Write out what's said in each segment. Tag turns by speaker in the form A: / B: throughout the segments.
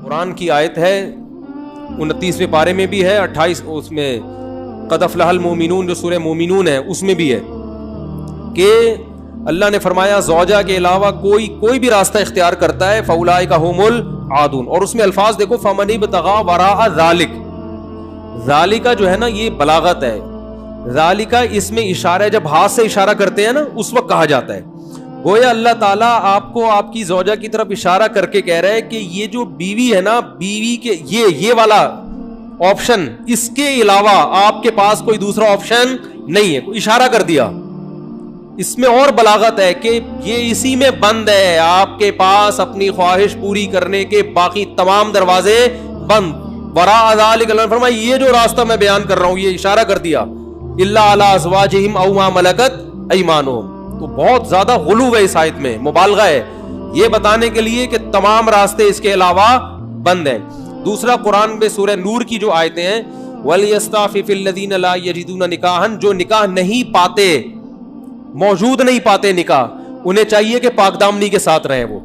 A: قرآن کی آیت ہے 29ویں پارے میں بھی ہے, 28 اس میں قد افلح المؤمنون جو سورہ مومنون ہے اس میں بھی ہے کہ اللہ نے فرمایا زوجہ کے علاوہ کوئی بھی راستہ اختیار کرتا ہے فاولئک هم العادون. اور اس میں الفاظ دیکھو فمن ابتغى وراء ذلک, ذالک جو ہے نا یہ بلاغت ہے, ذالک اس میں اشارہ ہے, جب ہاتھ سے اشارہ کرتے ہیں نا اس وقت کہا جاتا ہے. گویا اللہ تعالیٰ آپ کو آپ کی زوجہ کی طرف اشارہ کر کے کہہ رہے ہیں کہ یہ جو بیوی ہے نا, بیوی کے یہ والا آپشن, اس کے علاوہ آپ کے پاس کوئی دوسرا آپشن نہیں ہے. اشارہ کر دیا. اس میں اور بلاغت ہے کہ یہ اسی میں بند ہے, آپ کے پاس اپنی خواہش پوری کرنے کے باقی تمام دروازے بند. وراء ذلک اللہ نے فرمایا یہ جو راستہ میں بیان کر رہا ہوں یہ اشارہ کر دیا الا علی ازواجہم او ما ملکت ایمانہم. تو بہت زیادہ غلو ہے اس آیت میں, مبالغہ ہے یہ بتانے کے لیے کہ تمام راستے اس کے علاوہ بند ہیں. دوسرا قرآن میں سورہ نور کی جو آیتیں ہیں وَلْيَسْتَعْفِفِ الَّذِينَ لَا يَجِدُونَ نِكَاحًا, جو نکاح نہیں پاتے, موجود نہیں پاتے نکاح, انہیں چاہیے کہ پاک دامنی کے ساتھ رہیں. وہ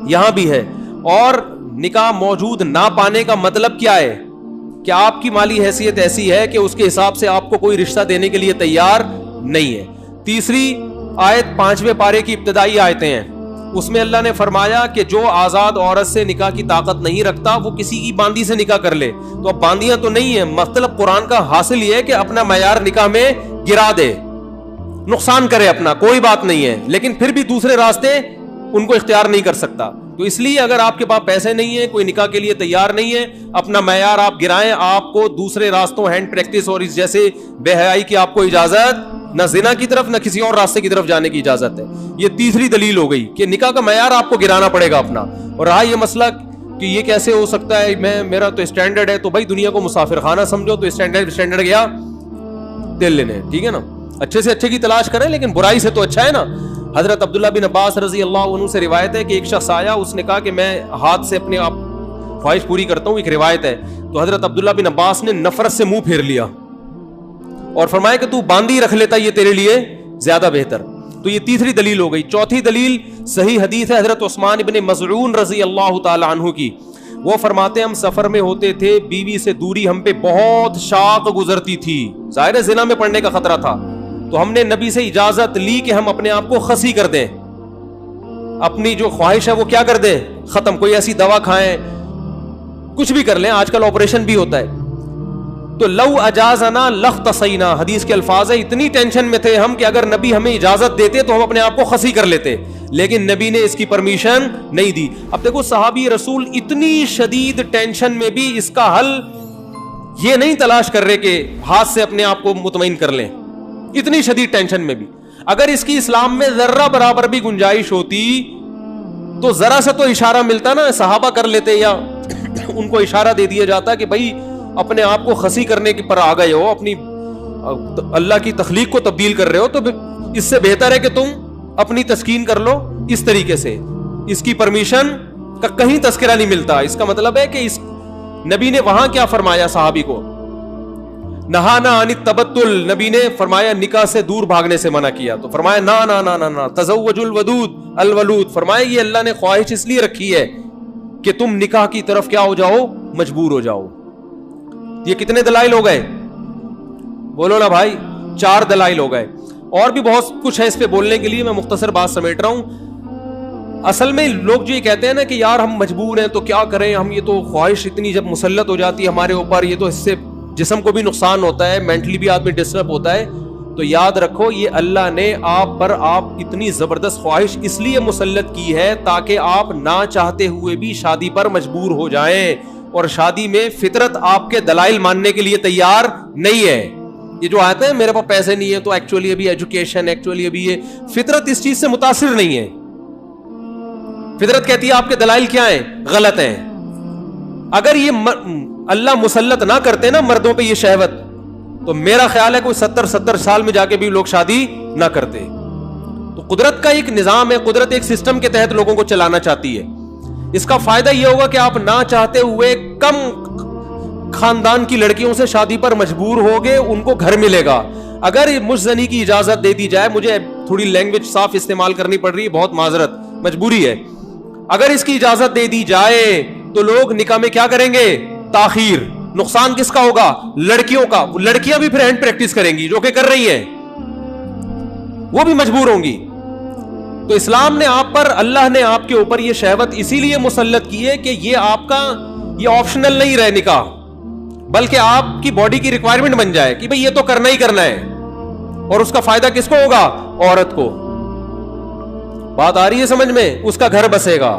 A: یہاں بھی ہے. اور نکاح موجود نہ پانے کا مطلب کیا ہے کہ آپ کی مالی حیثیت ایسی ہے کہ اس کے حساب سے آپ کو کوئی رشتہ دینے کے لیے تیار نہیں ہے. تیسری آیت 5ویں پارے کی ابتدائی آیتیں ہیں, اس میں اللہ نے فرمایا کہ جو آزاد عورت سے نکاح کی طاقت نہیں رکھتا وہ کسی کی باندی سے نکاح کر لے. تو اب باندیاں تو نہیں ہیں, مطلب قرآن کا حاصل یہ ہے کہ اپنا معیار نکاح میں گرا دے, نقصان کرے اپنا, کوئی بات نہیں ہے, لیکن پھر بھی دوسرے راستے ان کو اختیار نہیں کر سکتا. تو اس لیے اگر آپ کے پاس پیسے نہیں ہیں, کوئی نکاح کے لیے تیار نہیں ہے, اپنا معیار آپ گرائیں, آپ کو دوسرے راستوں ہینڈ پریکٹس اور اس جیسے بے حیائی کی آپ کو اجازت, نہ زنا کی طرف نہ کسی اور راستے کی طرف جانے کی اجازت ہے. یہ تیسری دلیل ہو گئی کہ نکاح کا معیار آپ کو گرانا پڑے گا اپنا. اور رہا یہ مسئلہ کہ یہ کیسے ہو سکتا ہے, میرا تو اسٹینڈرڈ ہے, تو بھائی دنیا کو مسافر خانہ سمجھو, تو اسٹینڈرڈ گیا تیل لینے, ٹھیک ہے نا, اچھے سے اچھے کی تلاش کریں لیکن برائی سے تو اچھا ہے نا. حضرت عبداللہ بن عباس رضی اللہ عنہ سے روایت ہے کہ ایک شخص آیا, اس نے کہا کہ میں ہاتھ سے اپنے آپ خواہش پوری کرتا ہوں, ایک روایت ہے. تو حضرت عبداللہ بن عباس نے نفرت سے منہ پھیر لیا اور فرمایا کہ تو باندھی رکھ لیتا یہ تیرے لیے زیادہ بہتر. تو یہ تیسری دلیل ہو گئی. چوتھی دلیل صحیح حدیث ہے حضرت عثمان بن مظعون رضی اللہ تعالی عنہ کی. وہ فرماتے ہم سفر میں ہوتے تھے, بیوی سے دوری ہم پہ بہت شاق گزرتی تھی, ظاہر ہے زنا میں پڑنے کا خطرہ تھا. تو ہم نے نبی سے اجازت لی کہ ہم اپنے آپ کو خسی کر دیں, اپنی جو خواہش ہے وہ کیا کر دیں, ختم. کوئی ایسی دوا کھائیں, کچھ بھی کر لیں, آج کل آپریشن بھی ہوتا ہے. تو لو اجازنا لختصینا, حدیث کے الفاظ ہے, اتنی ٹینشن میں تھے ہم کہ اگر نبی ہمیں اجازت دیتے تو ہم اپنے آپ کو خسی کر لیتے, لیکن نبی نے اس کی پرمیشن نہیں دی. اب دیکھو صحابی رسول اتنی شدید ٹینشن میں بھی اس کا حل یہ نہیں تلاش کر رہے کہ ہاتھ سے اپنے آپ کو مطمئن کر لیں, اتنی شدید ٹینشن میں بھی. اگر اس کی اسلام میں ذرہ برابر بھی گنجائش ہوتی تو ذرا سا تو اشارہ ملتا نا, صحابہ کر لیتے یا ان کو اشارہ دے دیا جاتا کہ بھائی اپنے آپ کو خسی کرنے کے پر آ گئے ہو, اپنی اللہ کی تخلیق کو تبدیل کر رہے ہو, تو اس سے بہتر ہے کہ تم اپنی تسکین کر لو اس طریقے سے. اس کی پرمیشن کا کہیں تذکرہ نہیں ملتا. اس کا مطلب ہے کہ اس نبی نے وہاں کیا فرمایا صحابی کو, نہانا عن التبتل, نبی نے فرمایا نکاح سے دور بھاگنے سے منع کیا. تو فرمایا نا نا نا نا نا تزوج الودود الولود, فرمایا یہ اللہ نے خواہش اس لیے رکھی ہے کہ تم نکاح کی طرف کیا ہو جاؤ, مجبور ہو جاؤ. یہ کتنے دلائل ہو گئے, بولو نا بھائی, 4 دلائل ہو گئے. اور بھی بہت کچھ ہے اس پہ بولنے کے لیے, میں مختصر بات سمیٹ رہا ہوں. اصل میں لوگ جو یہ کہتے ہیں نا کہ یار ہم مجبور ہیں تو کیا کریں, ہم یہ تو خواہش اتنی جب مسلط ہو جاتی ہے ہمارے اوپر, یہ تو اس سے جسم کو بھی نقصان ہوتا ہے, مینٹلی بھی آدمی ڈسٹرب ہوتا ہے. تو یاد رکھو یہ اللہ نے آپ پر اتنی زبردست خواہش اس لیے مسلط کی ہے تاکہ آپ نہ چاہتے ہوئے بھی شادی پر مجبور ہو جائیں, اور شادی میں فطرت آپ کے دلائل ماننے کے لیے تیار نہیں ہے. یہ جو آتے ہیں میرے پاس پیسے نہیں ہے تو ایکچولی ابھی ایجوکیشن, ایکچولی ابھی یہ, فطرت اس چیز سے متاثر نہیں ہے. فطرت کہتی ہے آپ کے دلائل کیا ہیں, غلط ہیں. اگر یہ اللہ مسلط نہ کرتے نا مردوں پہ یہ شہوت, تو میرا خیال ہے کوئی 70 سال میں جا کے بھی لوگ شادی نہ کرتے. تو قدرت کا ایک نظام ہے, قدرت ایک سسٹم کے تحت لوگوں کو چلانا چاہتی ہے. اس کا فائدہ یہ ہوگا کہ آپ نہ چاہتے ہوئے کم خاندان کی لڑکیوں سے شادی پر مجبور ہوگے, ان کو گھر ملے گا. اگر مجزنی کی اجازت دے دی جائے, مجھے تھوڑی لینگویج صاف استعمال کرنی پڑ رہی ہے, بہت معذرت, مجبوری ہے. اگر اس کی اجازت دے دی جائے تو لوگ نکاح میں کیا کریں گے؟ تاخیر. نقصان کس کا ہوگا؟ لڑکیوں کا. لڑکیاں بھی پھر ہینڈ پریکٹس کریں گی جو کہ کر رہی ہیں, وہ بھی مجبور ہوں گی. تو اسلام نے آپ پر, اللہ نے آپ کے اوپر یہ شہوت اسی لیے مسلط کی ہے کہ یہ آپ کا یہ آپشنل نہیں رہے نکاح, بلکہ آپ کی باڈی کی ریکوائرمنٹ بن جائے کہ بھئی یہ تو کرنا ہی کرنا ہے. اور اس کا فائدہ کس کو ہوگا؟ عورت کو. بات آ رہی ہے سمجھ میں؟ اس کا گھر بسے گا.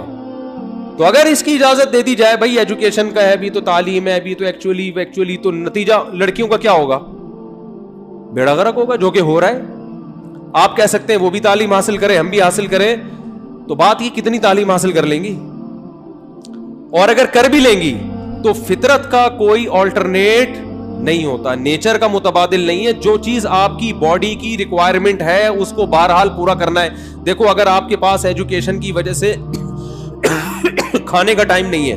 A: تو اگر اس کی اجازت دے دی جائے بھئی ایجوکیشن کا ہے, ابھی تو تعلیم ہے, ابھی تو ایکچولی تو نتیجہ لڑکیوں کا کیا ہوگا؟ بیڑا غرق ہوگا, جو کہ ہو رہا ہے. آپ کہہ سکتے ہیں وہ بھی تعلیم حاصل کرے, ہم بھی حاصل کریں, تو بات یہ کتنی تعلیم حاصل کر لیں گی؟ اور اگر کر بھی لیں گی تو فطرت کا کوئی آلٹرنیٹ نہیں ہوتا, نیچر کا متبادل نہیں ہے. جو چیز آپ کی باڈی کی ریکوائرمنٹ ہے اس کو بہرحال پورا کرنا ہے. دیکھو اگر آپ کے پاس ایجوکیشن کی وجہ سے کھانے کا ٹائم نہیں ہے,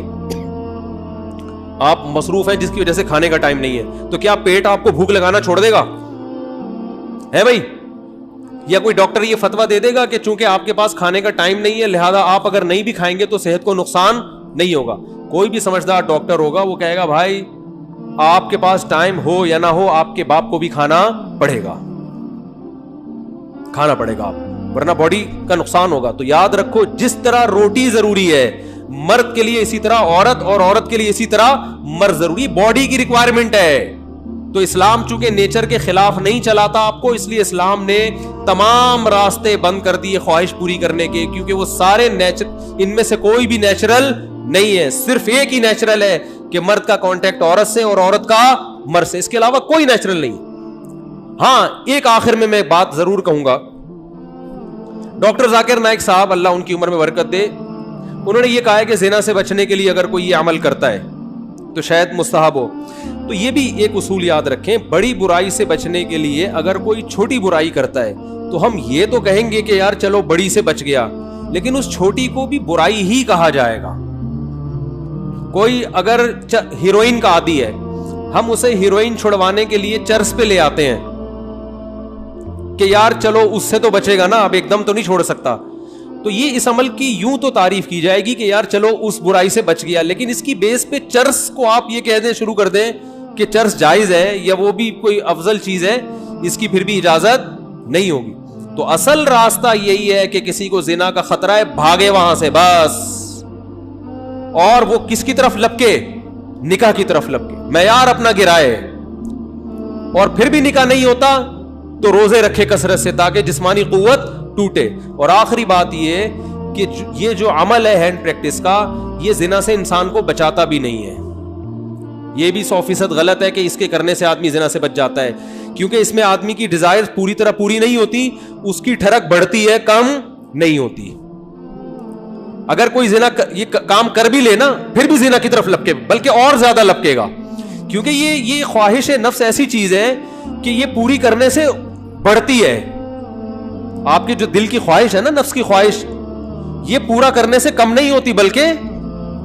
A: آپ مصروف ہیں جس کی وجہ سے کھانے کا ٹائم نہیں ہے, تو کیا پیٹ آپ کو بھوک لگانا چھوڑ دے گا؟ ہے بھائی؟ یا کوئی ڈاکٹر یہ فتویٰ دے دے گا کہ چونکہ آپ کے پاس کھانے کا ٹائم نہیں ہے لہذا آپ اگر نہیں بھی کھائیں گے تو صحت کو نقصان نہیں ہوگا؟ کوئی بھی سمجھدار ڈاکٹر ہوگا وہ کہے گا بھائی آپ کے پاس ٹائم ہو یا نہ ہو آپ کے باپ کو بھی کھانا پڑے گا, کھانا پڑے گا آپ, ورنہ باڈی کا نقصان ہوگا. تو یاد رکھو جس طرح روٹی ضروری ہے مرد کے لیے اسی طرح عورت, اور عورت کے لیے اسی طرح مرد ضروری, باڈی کی ریکوائرمنٹ ہے. تو اسلام چونکہ نیچر کے خلاف نہیں چلاتا آپ کو, اس لیے اسلام نے تمام راستے بند کر دیے خواہش پوری کرنے کے, کیونکہ وہ سارے ان میں سے کوئی بھی نیچرل نہیں ہے. صرف ایک ہی نیچرل ہے کہ مرد کا کانٹیکٹ عورت سے اور عورت کا مرد سے, اس کے علاوہ کوئی نیچرل نہیں. ہاں ایک آخر میں بات ضرور کہوں گا. ڈاکٹر ذاکر نائک صاحب اللہ ان کی عمر میں برکت دے, انہوں نے یہ کہا ہے کہ زنا سے بچنے کے لیے اگر کوئی یہ عمل کرتا ہے تو شاید مستحب ہو. تو یہ بھی ایک اصول یاد رکھیں, بڑی برائی سے بچنے کے لیے اگر کوئی چھوٹی برائی کرتا ہے تو ہم یہ تو کہیں گے کہ یار چلو بڑی سے بچ گیا, لیکن اس چھوٹی کو بھی برائی ہی کہا جائے گا. کوئی اگر ہیروئن کا عادی ہے, ہم اسے ہیروئن چھڑوانے کے لیے چرس پہ لے آتے ہیں کہ یار چلو اس سے تو بچے گا نا, اب ایک دم تو نہیں چھوڑ سکتا. تو یہ اس عمل کی یوں تو تعریف کی جائے گی کہ یار چلو اس برائی سے بچ گیا, لیکن اس کی بیس پہ چرس کو آپ یہ کہہ دیں شروع کر دیں کہ چرس جائز ہے یا وہ بھی کوئی افضل چیز ہے, اس کی پھر بھی اجازت نہیں ہوگی. تو اصل راستہ یہی ہے کہ کسی کو زنا کا خطرہ ہے بھاگے وہاں سے بس, اور وہ کس کی طرف لپکے؟ نکاح کی طرف لپکے, معیار اپنا گرائے, اور پھر بھی نکاح نہیں ہوتا تو روزے رکھے کثرت سے تاکہ جسمانی قوت ٹوٹے. اور آخری بات یہ کہ یہ جو عمل ہے ہینڈ پریکٹس کا, یہ زنا سے انسان کو بچاتا بھی نہیں ہے. یہ بھی 100% غلط ہے کہ اس کے کرنے سے آدمی زنا سے بچ جاتا ہے, کیونکہ اس میں آدمی کی ڈیزائر پوری طرح پوری نہیں ہوتی, اس کی ٹھڑک بڑھتی ہے, کم نہیں ہوتی. اگر کوئی زنا یہ کام کر بھی لے نا پھر بھی زنا کی طرف لپکے, بلکہ اور زیادہ لپکے گا, کیونکہ یہ خواہش نفس ایسی چیز ہے کہ یہ پوری کرنے سے بڑھتی ہے. آپ کی جو دل کی خواہش ہے نا, نفس کی خواہش, یہ پورا کرنے سے کم نہیں ہوتی بلکہ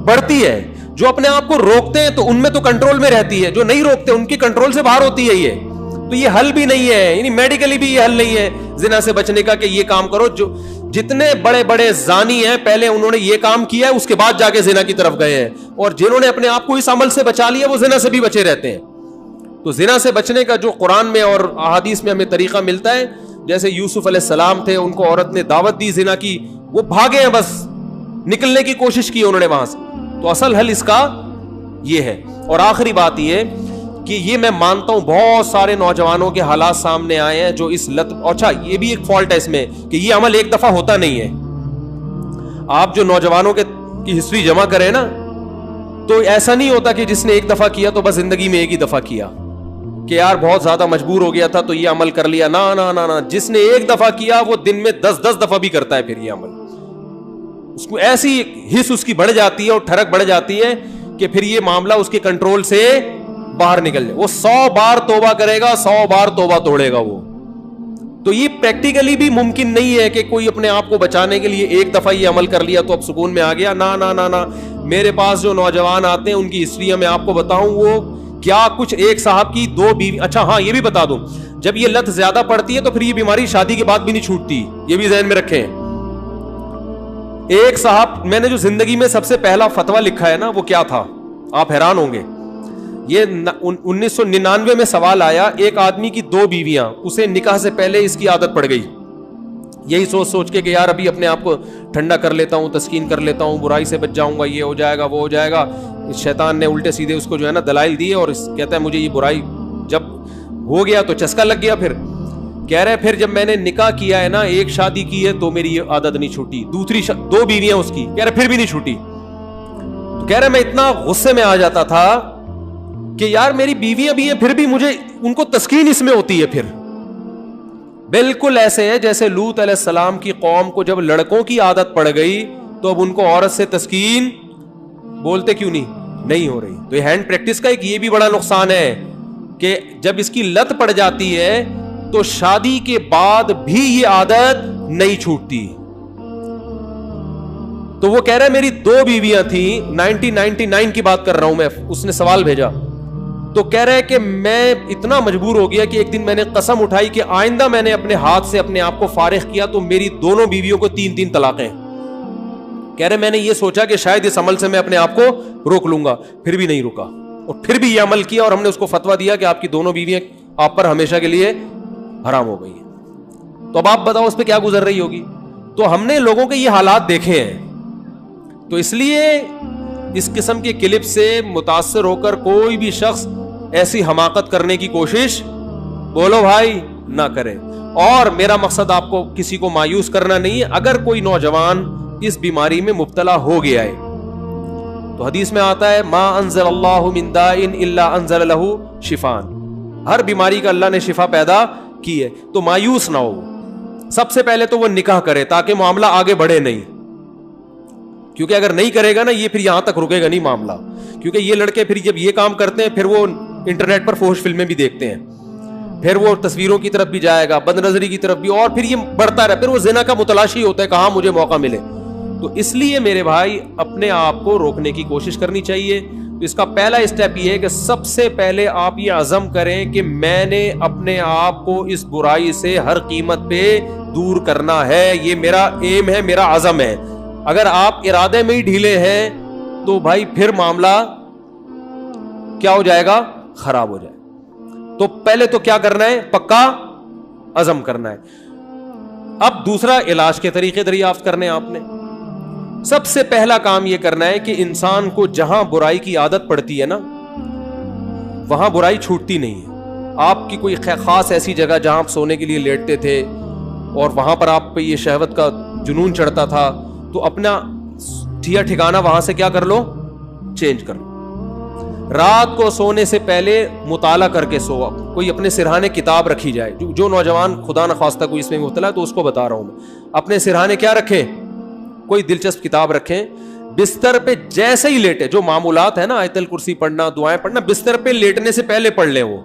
A: بڑھتی ہے. جو اپنے آپ کو روکتے ہیں تو ان میں تو کنٹرول میں رہتی ہے, جو نہیں روکتے ان کی کنٹرول سے باہر ہوتی ہے. یہ تو یہ حل بھی نہیں ہے, یعنی میڈیکلی بھی یہ حل نہیں ہے زنا سے بچنے کا کہ یہ کام کرو. جو جتنے بڑے بڑے زانی ہیں پہلے انہوں نے یہ کام کیا ہے, اس کے بعد جا کے زنا کی طرف گئے ہیں, اور جنہوں نے اپنے آپ کو اس عمل سے بچا لیا وہ زنا سے بھی بچے رہتے ہیں. تو زنا سے بچنے کا جو قرآن میں اور احادیث میں ہمیں طریقہ ملتا ہے, جیسے یوسف علیہ السلام تھے, ان کو عورت نے دعوت دی زنا کی, وہ بھاگے ہیں, بس نکلنے کی کوشش کی انہوں نے وہاں سے. تو اصل حل اس کا یہ ہے. اور آخری بات یہ کہ یہ میں مانتا ہوں بہت سارے نوجوانوں کے حالات سامنے آئے ہیں جو اس لت, اچھا یہ بھی ایک فالٹ ہے اس میں کہ یہ عمل ایک دفعہ ہوتا نہیں ہے. آپ جو نوجوانوں کی ہسٹری جمع کریں نا, تو ایسا نہیں ہوتا کہ جس نے ایک دفعہ کیا تو بس زندگی میں ایک ہی دفعہ کیا کہ یار بہت زیادہ مجبور ہو گیا تھا تو یہ عمل کر لیا. نا نا نا نا, جس نے ایک دفعہ کیا وہ دن میں 10 دفعہ بھی کرتا ہے پھر یہ عمل. اس کو ایسی حس اس کی بڑھ جاتی ہے اور ٹھڑک بڑھ جاتی ہے کہ پھر یہ معاملہ اس کے کنٹرول سے باہر نکل جائے. وہ 100 بار توبہ کرے گا, 100 بار توبہ توڑے گا وہ. تو یہ پریکٹیکلی بھی ممکن نہیں ہے کہ کوئی اپنے آپ کو بچانے کے لیے ایک دفعہ یہ عمل کر لیا تو اب سکون میں آ گیا. نا نا نا نا, میرے پاس جو نوجوان آتے ہیں ان کی ہسٹری میں آپ کو بتاؤں, وہ کیا کچھ ایک صاحب کی 2 بیوی. اچھا ہاں یہ بھی بتا دوں, جب یہ لت زیادہ پڑتی ہے تو پھر یہ بیماری شادی کے بعد بھی نہیں چھوٹتی, یہ بھی ذہن میں رکھیں. ایک صاحب, میں نے جو زندگی میں سب سے پہلا فتویٰ لکھا ہے نا وہ کیا تھا, آپ حیران ہوں گے. یہ 1999 میں سوال آیا, ایک آدمی کی 2 بیویاں, اسے نکاح سے پہلے اس کی عادت پڑ گئی, یہی سوچ کے کہ یار ابھی اپنے آپ کو ٹھنڈا کر لیتا ہوں, تسکین کر لیتا ہوں, برائی سے بچ جاؤں گا, یہ ہو جائے گا, وہ ہو جائے گا. شیطان نے الٹے سیدھے اس کو جو ہے نا دلائل دیے, اور کہتا ہے مجھے یہ برائی جب ہو گیا تو چسکا لگ گیا. پھر کہہ رہے پھر جب میں نے نکاح کیا ہے نا, ایک شادی کی ہے تو میری یہ عادت نہیں چھوٹی, دوسری 2 بیویاں اس کی, کہہ رہے پھر بھی نہیں چھوٹی. تو کہہ رہے میں اتنا غصے میں آ جاتا تھا کہ یار میری بیویاں بھی ہیں پھر بھی مجھے ان کو تسکین اس میں ہوتی ہے. پھر بالکل ایسے ہے جیسے لوط علیہ السلام کی قوم کو جب لڑکوں کی عادت پڑ گئی تو اب ان کو عورت سے تسکین بولتے کیوں نہیں ہو رہی. تو یہ ہینڈ پریکٹس کا ایک یہ بھی بڑا نقصان ہے کہ جب اس کی لت پڑ جاتی ہے تو شادی کے بعد بھی یہ عادت نہیں چھوٹتی. تو وہ کہہ رہا ہے میری 2 بیویاں تھیں, 1999 کی بات کر رہا ہوں میں, اس نے سوال بھیجا تو کہہ رہا ہے کہ میں اتنا مجبور ہو گیا کہ ایک دن میں نے قسم اٹھائی کہ آئندہ میں نے اپنے ہاتھ سے اپنے آپ کو فارغ کیا تو میری دونوں بیویوں کو 3 طلاقیں. کہہ رہے میں نے یہ سوچا کہ شاید اس عمل سے میں اپنے آپ کو روک لوں گا, پھر بھی نہیں روکا, اور پھر بھی یہ عمل کیا, اور ہم نے اس کو فتویٰ دیا کہ آپ کی دونوں بیویاں آپ پر ہمیشہ کے لیے حرام ہو گئی. تو اب آپ بتاؤ اس پہ کیا گزر رہی ہوگی. تو ہم نے لوگوں کے یہ حالات دیکھے ہیں, تو اس لیے اس قسم کے کلپ سے متاثر ہو کر کوئی بھی شخص ایسی حماقت کرنے کی کوشش بولو بھائی نہ کرے. اور میرا مقصد آپ کو کسی کو مایوس کرنا نہیں ہے. اگر کوئی نوجوان اس بیماری میں مبتلا ہو گیا ہے تو حدیث میں آتا ہے ما انزل اللہ من داء الا انزل له شفاء, ہر بیماری کا اللہ نے شفا پیدا کی ہے. تو مایوس نہ ہو. سب سے پہلے تو وہ نکاح کرے تاکہ معاملہ آگے بڑھے نہیں, کیونکہ اگر نہیں کرے گا نا یہ پھر یہاں تک رکے گا نہیں معاملہ. کیونکہ یہ لڑکے پھر جب یہ کام کرتے ہیں پھر وہ انٹرنیٹ پر فحش فلمیں بھی دیکھتے ہیں, پھر وہ تصویروں کی طرف بھی جائے گا, بد نظری کی طرف بھی, اور پھر یہ بڑھتا رہے, پھر وہ زنا کا متلاشی ہوتا ہے کہاں مجھے موقع ملے. تو اس لیے میرے بھائی اپنے آپ کو روکنے کی کوشش کرنی چاہیے. تو اس کا پہلا اسٹیپ یہ ہے کہ سب سے پہلے آپ یہ عزم کریں کہ میں نے اپنے آپ کو اس برائی سے ہر قیمت پہ دور کرنا ہے. یہ میرا ایم ہے, میرا عزم ہے. اگر آپ ارادے میں ہی ڈھیلے ہیں تو بھائی پھر معاملہ کیا ہو جائے گا, خراب ہو جائے. تو پہلے تو کیا کرنا ہے, پکا عزم کرنا ہے. اب دوسرا علاج کے طریقے دریافت کرنے آپ نے. سب سے پہلا کام یہ کرنا ہے کہ انسان کو جہاں برائی کی عادت پڑتی ہے نا وہاں برائی چھوٹتی نہیں ہے. آپ کی کوئی خاص ایسی جگہ جہاں آپ سونے کے لیے لیٹتے تھے اور وہاں پر آپ پہ یہ شہوت کا جنون چڑھتا تھا, تو اپنا ٹھکانہ وہاں سے کیا کر لو, چینج کر لو. رات کو سونے سے پہلے مطالعہ کر کے سو. کوئی اپنے سرہانے کتاب رکھی جائے. جو نوجوان خدا نخواستہ کوئی اس میں مبتلا ہے تو اس کو بتا رہا ہوں میں, اپنے سرہانے کیا رکھیں, کوئی دلچسپ کتاب رکھیں. بستر پہ جیسے ہی لیٹے, جو معمولات ہے نا آیت الکرسی پڑھنا, دعائیں پڑھنا, بستر پہ لیٹنے سے پہلے پڑھ لیں وہ,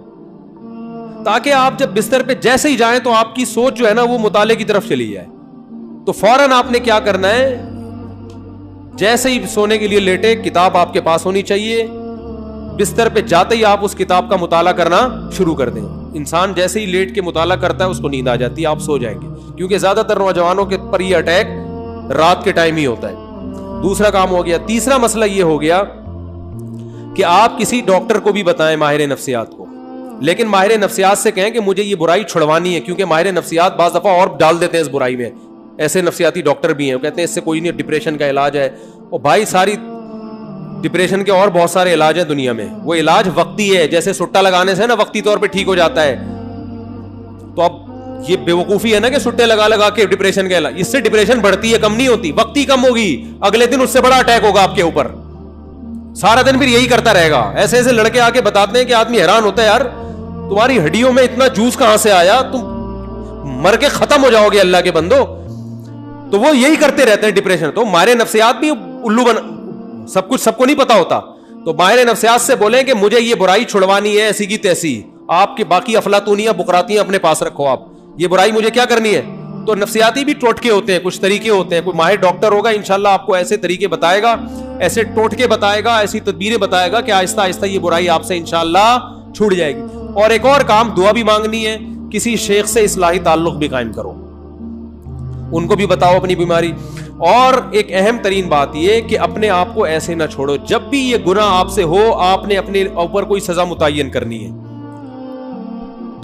A: تاکہ آپ جب بستر پہ جیسے ہی جائیں تو آپ کی سوچ جو ہے نا وہ مطالعے کی طرف چلی جائے. تو فوراً آپ نے کیا کرنا ہے, جیسے ہی سونے کے لیے لیٹے کتاب آپ کے پاس ہونی چاہیے. بستر پہ جاتے ہی آپ اس کتاب کا مطالعہ کرنا شروع کر دیں. انسان جیسے ہی لیٹ کے مطالعہ کرتا ہے اس کو نیند آ جاتی ہے, آپ سو جائیں گے, کیونکہ زیادہ تر نوجوانوں کے پر یہ اٹیک رات کے ٹائم ہی ہوتا ہے. دوسرا کام ہو گیا. تیسرا مسئلہ یہ ہو گیا کہ آپ کسی ڈاکٹر کو بھی بتائیں, ماہر نفسیات کو, لیکن ماہر نفسیات سے کہیں کہ مجھے یہ برائی چھڑوانی ہے, کیونکہ ماہر نفسیات بعض دفعہ اور ڈال دیتے ہیں اس برائی میں. ایسے نفسیاتی ڈاکٹر بھی ہیں, وہ کہتے ہیں اس سے کوئی نہیں, ڈپریشن کا علاج ہے. اور بھائی ساری ڈپریشن کے اور بہت سارے علاج ہیں دنیا میں, وہ علاج وقتی ہے, جیسے سٹا لگانے سے نا وقتی طور پہ ٹھیک ہو جاتا ہے. تو اب یہ بے وقوفی ہے نا کہ سٹے لگا کے ڈپریشن کا علاج, اس سے ڈپریشن بڑھتی ہے, کم نہیں ہوتی. وقتی کم ہوگی, اگلے دن اس سے بڑا اٹیک ہوگا آپ کے اوپر, سارا دن پھر یہی کرتا رہے گا. ایسے ایسے لڑکے آ کے بتاتے ہیں کہ آدمی حیران ہوتا ہے, یار تمہاری ہڈیوں میں اتنا جوس کہاں سے آیا, تم مر کے ختم ہو جاؤ گے اللہ کے بندو. تو وہ یہی کرتے رہتے ہیں ڈپریشن. تو ماہر نفسیات بھی الو سب کچھ سب کو نہیں پتا ہوتا. تو ماہر نفسیات سے بولیں کہ مجھے یہ برائی چھڑوانی ہے ایسی کی تیسی, آپ کے باقی افلاطونیاں بقراتیاں اپنے پاس رکھو, آپ یہ برائی مجھے کیا کرنی ہے. تو نفسیاتی بھی ٹوٹکے ہوتے ہیں, کچھ طریقے ہوتے ہیں. کوئی ماہر ڈاکٹر ہوگا انشاءاللہ آپ کو ایسے طریقے بتائے گا, ایسے ٹوٹکے بتائے گا, ایسی تدبیریں بتائے گا کہ آہستہ آہستہ یہ برائی آپ سے انشاءاللہ چھوٹ جائے گی. اور ایک اور کام, دعا بھی مانگنی ہے, کسی شیخ سے اصلاحی تعلق بھی قائم کرو. ان کو بھی بتاؤ اپنی بیماری. اور ایک اہم ترین بات یہ کہ اپنے آپ کو ایسے نہ چھوڑو, جب بھی یہ گناہ آپ سے ہو آپ نے اپنے اوپر کوئی سزا متعین کرنی ہے.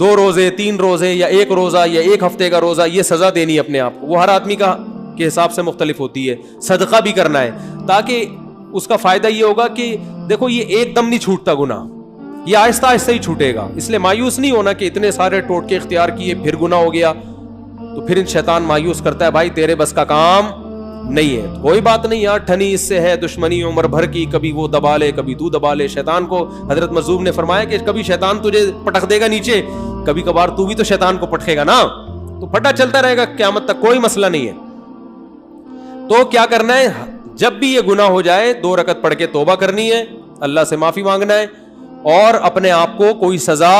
A: 2 روزے 3 روزے یا 1 روزہ یا 1 ہفتے کا روزہ, یہ سزا دینی ہے اپنے آپ کو. وہ ہر آدمی کا کے حساب سے مختلف ہوتی ہے. صدقہ بھی کرنا ہے تاکہ اس کا فائدہ یہ ہوگا کہ دیکھو یہ ایک دم نہیں چھوٹتا گناہ, یہ آہستہ آہستہ ہی چھوٹے گا. اس لیے مایوس نہیں ہونا کہ اتنے سارے ٹوٹکے اختیار کیے پھر گناہ ہو گیا, تو پھر شیطان مایوس کرتا ہے بھائی تیرے بس کا کام نہیں ہے. کوئی بات نہیں یار, ٹھنی اس سے ہے دشمنی عمر بھر کی, کبھی وہ دبا لے کبھی تو دبا لے. شیطان کو حضرت مظلوم نے فرمایا کہ کبھی شیطان تجھے پٹک دے گا نیچے, کبھی کبھار تو بھی تو شیطان کو پٹکے گا نا, تو پھٹا چلتا رہے گا قیامت تک, کوئی مسئلہ نہیں ہے. تو کیا کرنا ہے, جب بھی یہ گناہ ہو جائے 2 رکعت پڑھ کے توبہ کرنی ہے, اللہ سے معافی مانگنا ہے, اور اپنے آپ کو کوئی سزا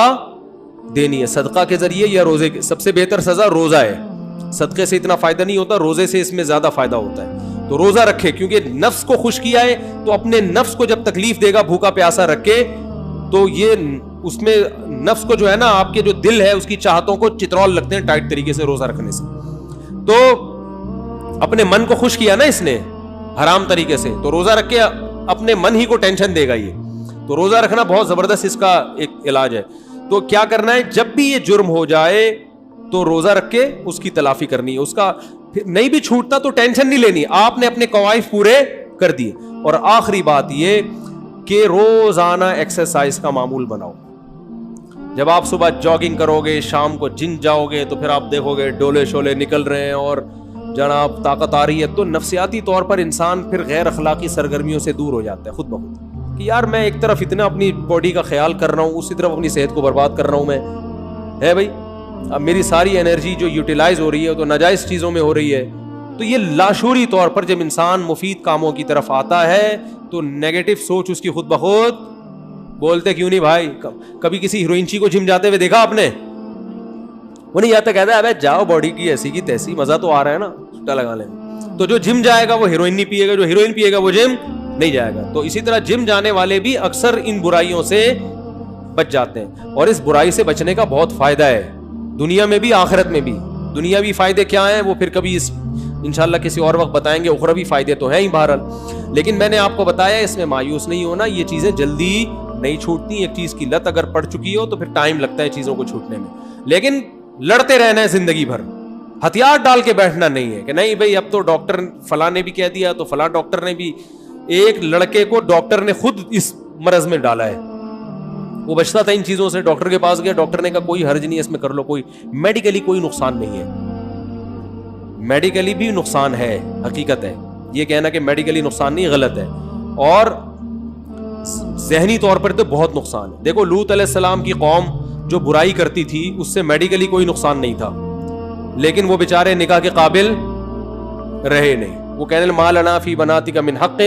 A: دینی ہے صدقہ کے ذریعے یا روزے کے. سب سے بہتر سزا روزہ ہے. صدقے سے اتنا فائدہ نہیں ہوتا, روزے سے اس میں زیادہ فائدہ ہوتا ہے. تو روزہ رکھے, کیونکہ نفس کو خوش کیا ہے تو اپنے نفس کو جب تکلیف دے گا بھوکا پیاسا رکھے, تو یہ اس میں نفس کو جو ہے نا, آپ کے جو دل ہے اس کی چاہتوں کو چترول لگتے ہیں ٹائٹ طریقے سے روزہ رکھنے سے. تو اپنے من کو خوش کیا نا اس نے حرام طریقے سے, تو روزہ رکھ کے اپنے من ہی کو ٹینشن دے گا یہ. تو روزہ رکھنا بہت زبردست اس کا ایک علاج ہے. تو کیا کرنا ہے, جب بھی یہ جرم ہو جائے تو روزہ رکھ کے اس کی تلافی کرنی ہے. اس کا نہیں بھی چھوٹتا تو ٹینشن نہیں لینی, آپ نے اپنے قوائف پورے کر دیے. اور آخری بات یہ کہ روزانہ ایکسرسائز کا معمول بناؤ. جب آپ صبح جاگنگ کرو گے, شام کو جم جاؤ گے, تو پھر آپ دیکھو گے ڈولے شولے نکل رہے ہیں اور جناب طاقت آ رہی ہے, تو نفسیاتی طور پر انسان پھر غیر اخلاقی سرگرمیوں سے دور ہو جاتا ہے خود بخود, کہ یار میں ایک طرف اتنا اپنی باڈی کا خیال کر رہا ہوں, اسی طرف اپنی صحت کو برباد کر رہا ہوں میں, ہے بھائی. اب میری ساری انرجی جو یوٹیلائز ہو رہی ہے تو ناجائز چیزوں میں ہو رہی ہے. تو یہ لاشعوری طور پر جب انسان مفید کاموں کی طرف آتا ہے تو نیگیٹو سوچ اس کی خود بخود, بولتے کیوں نہیں بھائی, کبھی کسی ہیروئنچی کو جم جاتے ہوئے دیکھا آپ نے؟ وہ نہیں جاتا, کہتا ہے ابے جاؤ باڈی کی ایسی کی تیسی, مزہ تو آ رہا ہے نا, چھٹا لگا لیں. تو جو جم جائے گا وہ ہیروئن نہیں پیے گا, جو ہیروئن پیے گا وہ جم نہیں جائے گا. تو اسی طرح جم جانے والے بھی اکثر ان برائیوں سے بچ جاتے ہیں, اور اس برائی سے بچنے کا بہت فائدہ ہے دنیا میں بھی آخرت میں بھی. دنیاوی فائدے کیا ہیں وہ پھر کبھی انشاءاللہ کسی اور وقت بتائیں گے, اخروی فائدے تو ہیں ہی بہرحال. لیکن میں نے آپ کو بتایا اس میں مایوس نہیں ہونا, یہ چیزیں جلدی نہیں چھوٹتی. ایک چیز کی لت اگر پڑ چکی ہو تو پھر ٹائم لگتا ہے چیزوں کو چھوٹنے میں, لیکن لڑتے رہنا ہے زندگی بھر. ہتھیار ڈال کے بیٹھنا نہیں ہے کہ نہیں بھائی اب تو ڈاکٹر فلاں نے بھی کہہ دیا تو فلاں ڈاکٹر نے بھی. ایک لڑکے کو ڈاکٹر نے خود اس مرض میں ڈالا ہے, وہ بچتا تھا ان چیزوں سے, ڈاکٹر کے پاس گیا, ڈاکٹر نے کہا کوئی حرج نہیں ہے اس میں کر لو, کوئی میڈیکلی کوئی نقصان نہیں ہے. میڈیکلی بھی نقصان ہے, حقیقت ہے, یہ کہنا کہ میڈیکلی نقصان نہیں غلط ہے, اور ذہنی طور پر تو بہت نقصان ہے. دیکھو لوط علیہ السلام کی قوم جو برائی کرتی تھی اس سے میڈیکلی کوئی نقصان نہیں تھا, لیکن وہ بیچارے نکاح کے قابل رہے نہیں. وہ کہنے ما لنا فی بناتک من حق,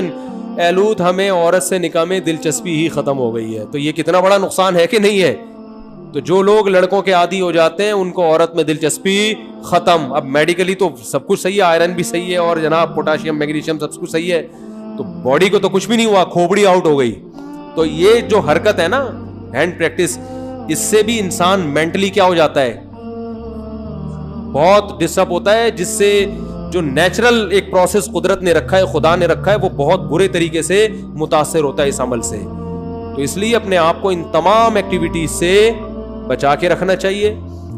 A: اے لوط ہمیں عورت سے نکاح میں دلچسپی ہی ختم ہو گئی ہے. تو یہ کتنا بڑا نقصان ہے کہ نہیں ہے. تو جو لوگ لڑکوں کے عادی ہو جاتے ہیں ان کو عورت میں دلچسپی ختم. اب میڈیکلی تو سب کچھ صحیح ہے, آئرن بھی صحیح ہے اور جناب پوٹاشیم میگنیشیم سب کچھ صحیح ہے, تو باڈی کو تو کچھ بھی نہیں ہوا, کھوپڑی آؤٹ ہو گئی. تو یہ جو حرکت ہے نا ہینڈ پریکٹس, اس سے بھی انسان مینٹلی کیا ہو جاتا ہے, بہت ڈسٹرب ہوتا ہے, جس سے جو نیچرل ایک پروسیس قدرت نے رکھا ہے, خدا نے رکھا ہے, وہ بہت برے طریقے سے متاثر ہوتا ہے اس عمل سے. تو اس لیے اپنے آپ کو ان تمام ایکٹیویٹیز سے بچا کے رکھنا چاہیے.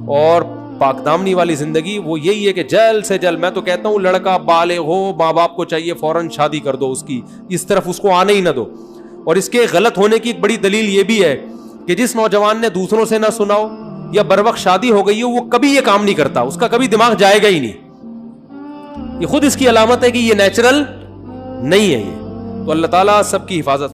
A: اور پاک دامنی والی زندگی وہ یہی ہے کہ جلد سے جلد, میں تو کہتا ہوں لڑکا بالغ ہو, ماں باپ کو چاہیے فوراً شادی کر دو اس کی, اس طرف اس کو آنے ہی نہ دو. اور اس کے غلط ہونے کی ایک بڑی دلیل یہ بھی ہے کہ جس نوجوان نے دوسروں سے نہ سنا ہو یا بر وقت شادی ہو گئی ہو, وہ کبھی یہ کام نہیں کرتا, اس کا کبھی دماغ جائے گا ہی نہیں. یہ خود اس کی علامت ہے کہ یہ نیچرل نہیں ہے یہ. تو اللہ تعالیٰ سب کی حفاظت